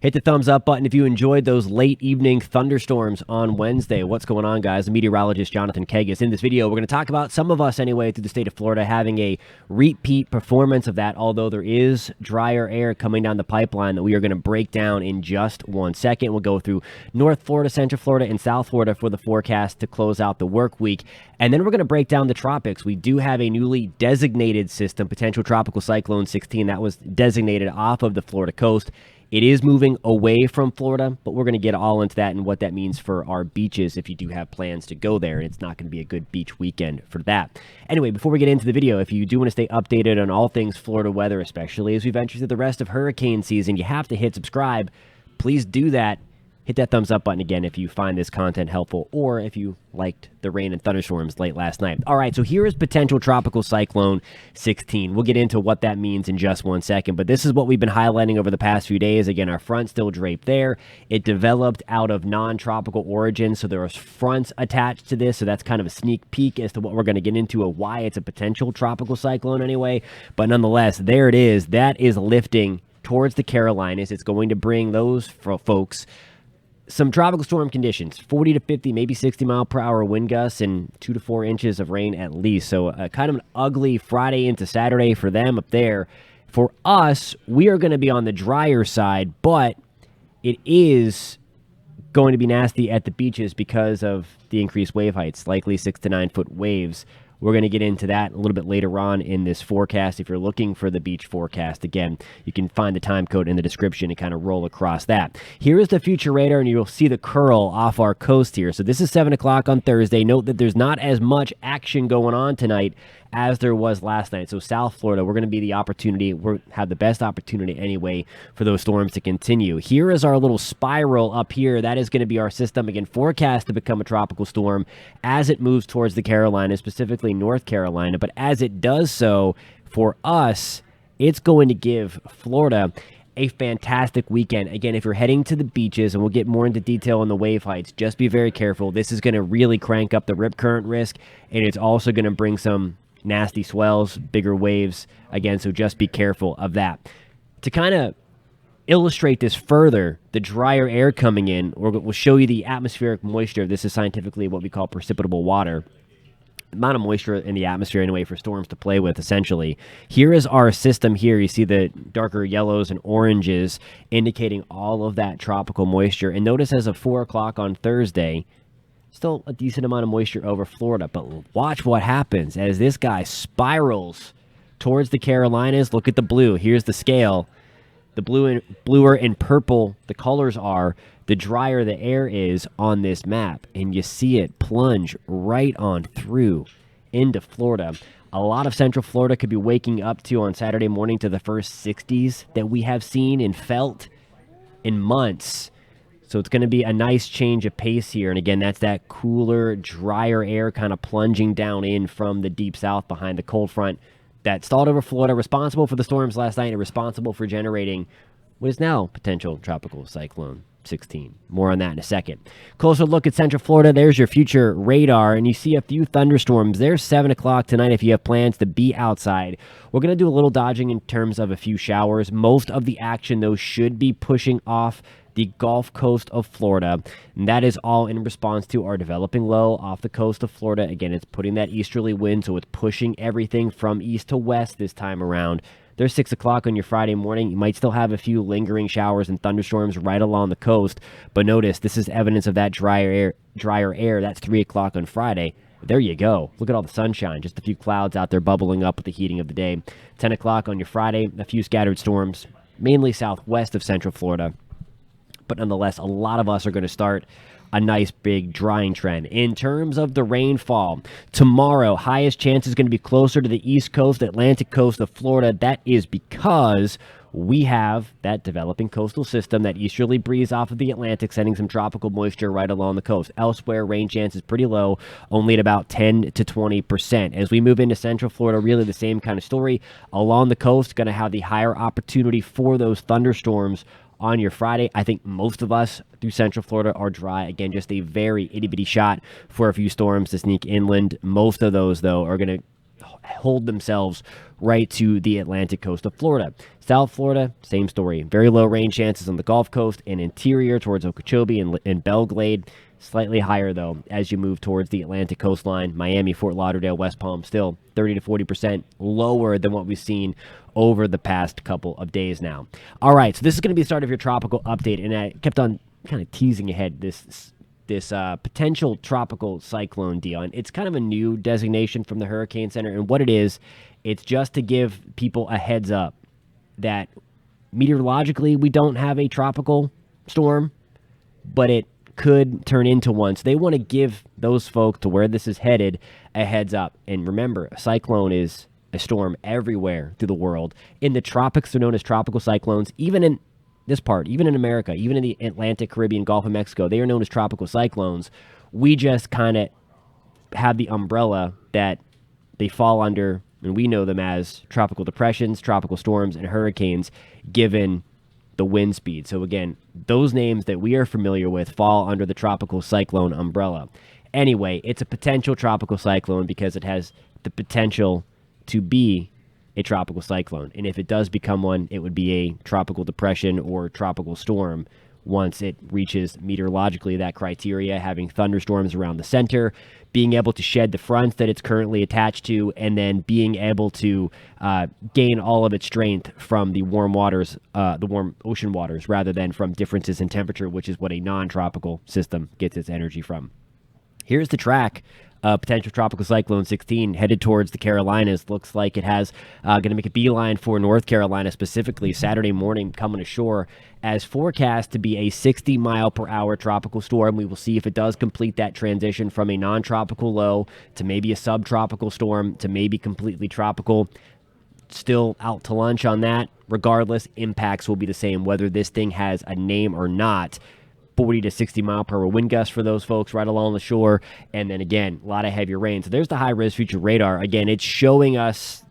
Hit the thumbs up button if you enjoyed those late evening thunderstorms on Wednesday. What's going on, guys? The meteorologist Jonathan Kegas. In this video, we're going to talk about some of us, anyway, through the state of Florida having a repeat performance of that, although there is drier air coming down the pipeline that we are going to break down in just 1 second. We'll go through North Florida, Central Florida, and South Florida for the forecast to close out the work week. And then we're going to break down the tropics. We do have a newly designated system, Potential Tropical Cyclone 16, that was designated off of the Florida coast. It is moving away from Florida, but we're going to get all into that and what that means for our beaches if you do have plans to go there, and it's not going to be a good beach weekend for that. Anyway, before we get into the video, if you do want to stay updated on all things Florida weather, especially as we venture through the rest of hurricane season, you have to hit subscribe. Please do that. Hit that thumbs up button again if you find this content helpful or if you liked the rain and thunderstorms late last night. All right, so here is Potential Tropical Cyclone 16. We'll get into what that means in just 1 second, but this is what we've been highlighting over the past few days. Again, our front still draped there. It developed out of non-tropical origin, so there are fronts attached to this, so that's kind of a sneak peek as to what we're going to get into of why it's a potential tropical cyclone anyway. But nonetheless, there it is. That is lifting towards the Carolinas. It's going to bring those folks some tropical storm conditions, 40 to 50, maybe 60 mile per hour wind gusts and 2 to 4 inches of rain at least. So kind of an ugly Friday into Saturday for them up there. For us, we are going to be on the drier side, but it is going to be nasty at the beaches because of the increased wave heights, likely 6 to 9 foot waves. We're going to get into that a little bit later on in this forecast. If you're looking for the beach forecast, again, you can find the time code in the description and kind of roll across that. Here is the future radar, and you'll see the curl off our coast here. So this is 7 o'clock on Thursday. Note that there's not as much action going on tonight as there was last night. So South Florida, we're going to be the opportunity, we have the best opportunity anyway for those storms to continue. Here is our little spiral up here. That is going to be our system, again, forecast to become a tropical storm as it moves towards the Carolinas, specifically North Carolina. But as it does so, for us, it's going to give Florida a fantastic weekend. Again, if you're heading to the beaches, and we'll get more into detail on the wave heights, just be very careful. This is going to really crank up the rip current risk, and it's also going to bring some nasty swells, bigger waves, again, so just be careful of that. To kind of illustrate this further, the drier air coming in, we'll show you the atmospheric moisture. This is scientifically what we call precipitable water. Amount of moisture in the atmosphere anyway for storms to play with, essentially. Here is our system here. You see the darker yellows and oranges indicating all of that tropical moisture. And notice as of 4 o'clock on Thursday, still a decent amount of moisture over Florida, but watch what happens as this guy spirals towards the Carolinas. Look at the blue. Here's the scale. The bluer and purple the colors are, the drier the air is on this map, and you see it plunge right on through into Florida. A lot of Central Florida could be waking up to on Saturday morning to the first 60s that we have seen and felt in months. So it's going to be a nice change of pace here. And again, that's that cooler, drier air kind of plunging down in from the deep south behind the cold front that stalled over Florida, responsible for the storms last night and responsible for generating what is now Potential Tropical Cyclone 16. More on that in a second. Closer look at Central Florida. There's your future radar, and you see a few thunderstorms. There's 7 o'clock tonight if you have plans to be outside. We're going to do a little dodging in terms of a few showers. Most of the action, though, should be pushing off the Gulf Coast of Florida, and that is all in response to our developing low off the coast of Florida. Again, it's putting that easterly wind, so it's pushing everything from east to west this time around. There's 6 o'clock on your Friday morning. You might still have a few lingering showers and thunderstorms right along the coast, but notice this is evidence of that drier air. That's 3 o'clock on Friday. There you go. Look at all the sunshine. Just a few clouds out there bubbling up with the heating of the day. 10 o'clock on your Friday, a few scattered storms, mainly southwest of Central Florida. But nonetheless, a lot of us are going to start a nice big drying trend. In terms of the rainfall, tomorrow, highest chance is going to be closer to the east coast, Atlantic coast of Florida. That is because we have that developing coastal system, that easterly breeze off of the Atlantic, sending some tropical moisture right along the coast. Elsewhere, rain chance is pretty low, only at about 10 to 20%. As we move into Central Florida, really the same kind of story. Along the coast, going to have the higher opportunity for those thunderstorms on your Friday. I think most of us through Central Florida are dry. Again, just a very itty-bitty shot for a few storms to sneak inland. Most of those, though, are going to hold themselves right to the Atlantic coast of Florida. South Florida, same story. Very low rain chances on the Gulf Coast and interior towards Okeechobee and Belglade. Slightly higher, though, as you move towards the Atlantic coastline. Miami, Fort Lauderdale, West Palm, still 30 to 40% lower than what we've seen over the past couple of days now. All right, so this is going to be the start of your tropical update, and I kept on kind of teasing ahead this potential tropical cyclone deal. And it's kind of a new designation from the Hurricane Center. And what it is, it's just to give people a heads up that meteorologically we don't have a tropical storm, but it could turn into one. So they want to give those folk to where this is headed a heads up. And remember, a cyclone is a storm everywhere through the world. In the tropics, they're known as tropical cyclones. Even in this part, even in America, even in the Atlantic, Caribbean, Gulf of Mexico, they are known as tropical cyclones. We just kind of have the umbrella that they fall under, and we know them as tropical depressions, tropical storms, and hurricanes, given the wind speed. So again, those names that we are familiar with fall under the tropical cyclone umbrella. Anyway, it's a potential tropical cyclone because it has the potential to be a tropical cyclone. And if it does become one, it would be a tropical depression or tropical storm once it reaches meteorologically that criteria, having thunderstorms around the center, being able to shed the fronts that it's currently attached to, and then being able to gain all of its strength from the warm waters, the warm ocean waters, rather than from differences in temperature, which is what a non-tropical system gets its energy from. Here's the track. Potential tropical cyclone 16 headed towards the Carolinas. Looks like it has going to make a beeline for North Carolina, specifically Saturday morning coming ashore, as forecast to be a 60-mile-per-hour tropical storm. We will see if it does complete that transition from a non-tropical low to maybe a subtropical storm to maybe completely tropical. Still out to lunch on that. Regardless, impacts will be the same whether this thing has a name or not. 40 to 60 mile per hour wind gusts for those folks right along the shore. And then again, a lot of heavy rain. So there's the high-res future radar. Again, it's showing us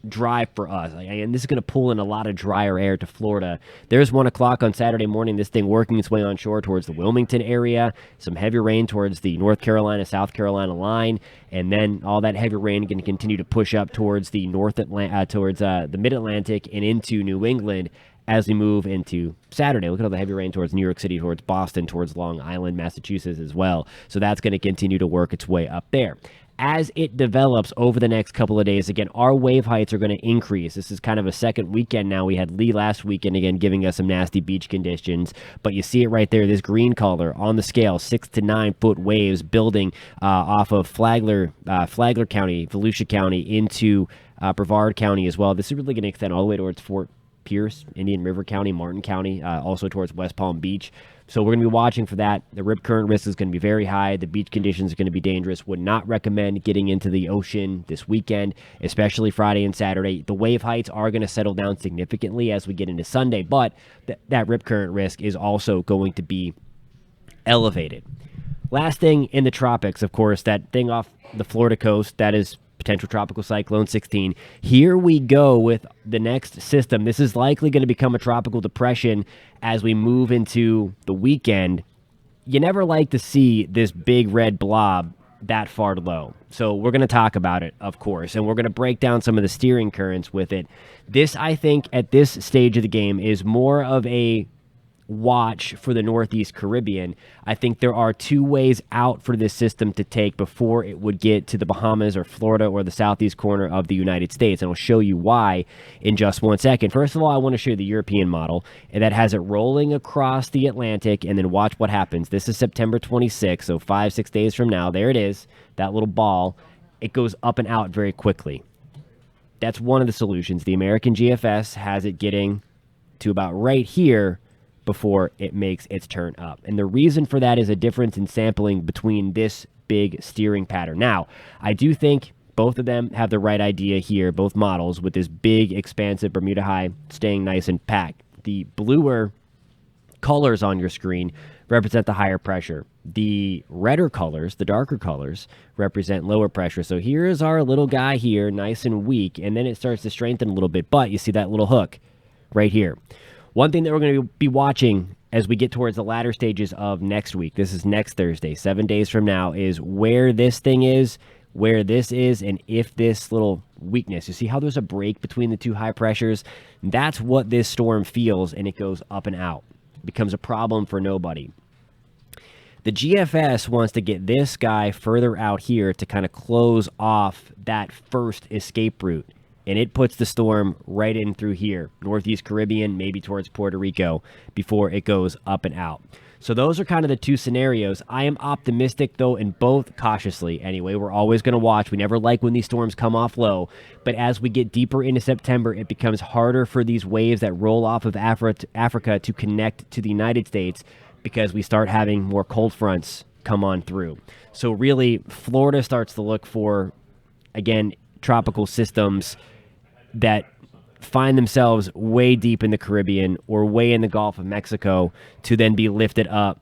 dry for us. And this is going to pull in a lot of drier air to Florida. There's 1 o'clock on Saturday morning, this thing working its way on shore towards the Wilmington area. Some heavy rain towards the North Carolina, South Carolina line. And then all that heavy rain going to continue to push up towards the the mid-Atlantic and into New England as we move into Saturday. Look at all the heavy rain towards New York City, towards Boston, towards Long Island, Massachusetts as well. So that's going to continue to work its way up there. As it develops over the next couple of days, again, our wave heights are going to increase. This is kind of a second weekend now. We had Lee last weekend, again, giving us some nasty beach conditions. But you see it right there, this green color on the scale, 6 to 9 foot waves building off of Flagler County, Volusia County, into Brevard County as well. This is really going to extend all the way towards Fort Pierce, Indian River County, Martin County, also towards West Palm Beach. So we're going to be watching for that. The rip current risk is going to be very high. The beach conditions are going to be dangerous. Would not recommend getting into the ocean this weekend, especially Friday and Saturday. The wave heights are going to settle down significantly as we get into Sunday, but that rip current risk is also going to be elevated. Last thing in the tropics, of course, that thing off the Florida coast, that is potential tropical cyclone 16. Here we go with the next system. This is likely going to become a tropical depression as we move into the weekend. You never like to see this big red blob that far low. So we're going to talk about it, of course, and we're going to break down some of the steering currents with it. This, I think, at this stage of the game is more of a watch for the Northeast Caribbean. I think there are two ways out for this system to take before it would get to the Bahamas or Florida or the southeast corner of the United States, and I'll show you why in just 1 second. First of all, I want to show you the European model, and that has it rolling across the Atlantic, and then watch what happens. This is September 26th, so 5-6 days from now. There it is, that little ball. It goes up and out very quickly. That's one of the solutions. The American GFS has it getting to about right here before it makes its turn up. And the reason for that is a difference in sampling between this big steering pattern. Now, I do think both of them have the right idea here, both models, with this big, expansive Bermuda high staying nice and packed. The bluer colors on your screen represent the higher pressure. The redder colors, the darker colors, represent lower pressure. So here is our little guy here, nice and weak, and then it starts to strengthen a little bit. But you see that little hook right here. One thing that we're going to be watching as we get towards the latter stages of next week, this is next Thursday, 7 days from now, is where this thing is, where this is, and if this little weakness. You see how there's a break between the two high pressures? That's what this storm feels, and it goes up and out. It becomes a problem for nobody. The GFS wants to get this guy further out here to kind of close off that first escape route. And it puts the storm right in through here, Northeast Caribbean, maybe towards Puerto Rico, before it goes up and out. So those are kind of the two scenarios. I am optimistic, though, in both cautiously. Anyway, we're always going to watch. We never like when these storms come off low. But as we get deeper into September, it becomes harder for these waves that roll off of Africa to connect to the United States, because we start having more cold fronts come on through. So really, Florida starts to look for, again, tropical systems that find themselves way deep in the Caribbean or way in the Gulf of Mexico to then be lifted up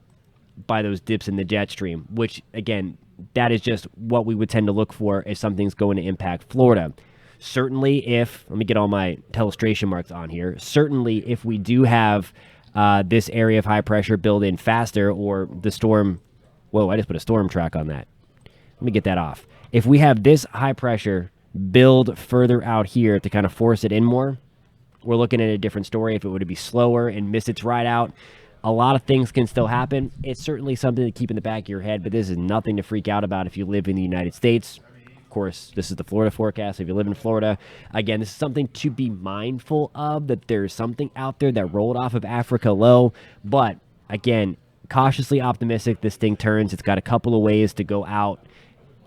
by those dips in the jet stream, which, again, that is just what we would tend to look for if something's going to impact Florida. Certainly if, let me get all my telestration marks on here, certainly if we do have this area of high pressure build in faster, or the storm, whoa, I just put a storm track on that. Let me get that off. If we have this high pressure build further out here to kind of force it in more, we're looking at a different story. If it were to be slower and miss its ride out, a lot of things can still happen. It's certainly something to keep in the back of your head, but this is nothing to freak out about if you live in the United States. Of course, this is the Florida forecast. If you live in Florida, again, this is something to be mindful of, that there's something out there that rolled off of Africa low. But again, cautiously optimistic this thing turns. It's got a couple of ways to go out.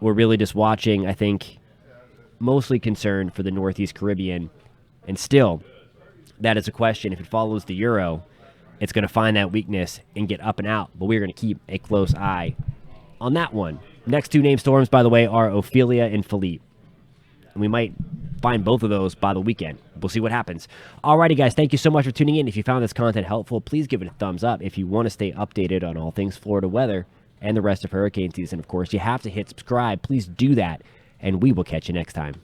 We're really just watching, I think, mostly concerned for the Northeast Caribbean. And still, that is a question. If it follows the Euro, it's going to find that weakness and get up and out. But we're going to keep a close eye on that one. Next two named storms, by the way, are Ophelia and Philippe. And we might find both of those by the weekend. We'll see what happens. Alrighty, guys, thank you so much for tuning in. If you found this content helpful, please give it a thumbs up. If you want to stay updated on all things Florida weather and the rest of hurricane season, of course, you have to hit subscribe. Please do that, and we will catch you next time.